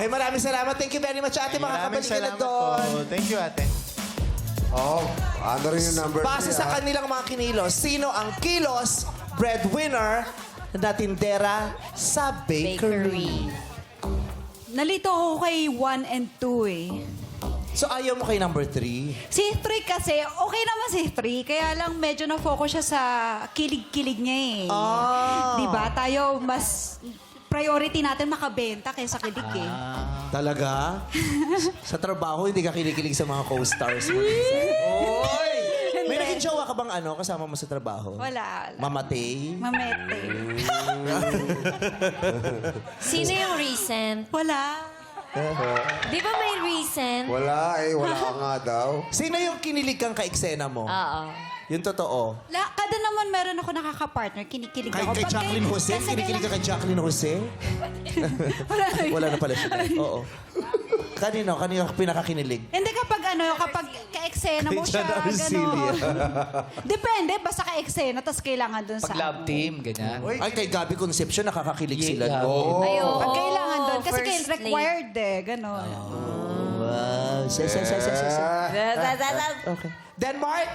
Ay, maraming salamat. Thank you very much, ate. Maraming Makakabalik ka na salamat doon. po. Thank you, ate. Oh, ano rin yung number Base 3, sa kanilang mga kinilos, sino ang kilos breadwinner na tindera sa bakery? Nalito ako kay 1 and 2 eh. So, ayaw mo kay number 3? Si 3 kasi, okay naman si 3. Kaya lang medyo na-focus siya sa kilig-kilig niya eh. Ah. Diba? Tayo mas priority natin makabenta kaysa kilig eh. Talaga? Sa trabaho, hindi ka kinikilig sa mga co-stars mo. Oy! May naging jowa ka bang kasama mo sa trabaho? Wala. Mamatay? Mamete. Sino yung recent? Wala. Di ba may recent? Wala ka nga daw. Sino yung kinilig kang ka-eksena mo? Oo. Yung totoo. Kada naman meron ako nakaka-partner, kinikilig Kay, ako. kay Pag Jacqueline Jose? kasi Kinikilig ka kay Jacqueline Jose? Wala na yun. Wala na pala siya. Oo. Kanino ka pinakakinilig? Hindi kapag kapag ka-eksena mo Kay siya, John Arcilia. gano'n. Depende, basta ka-eksena, tapos kailangan dun sa... Pag love team, ganyan. Ay, kay Gabby Concepcion, nakakakilig sila. Yeah. Oo. Ayun. Pag kailangan dun, kasi first required gano'n. Wow. Say. Ah, Okay. Denmark,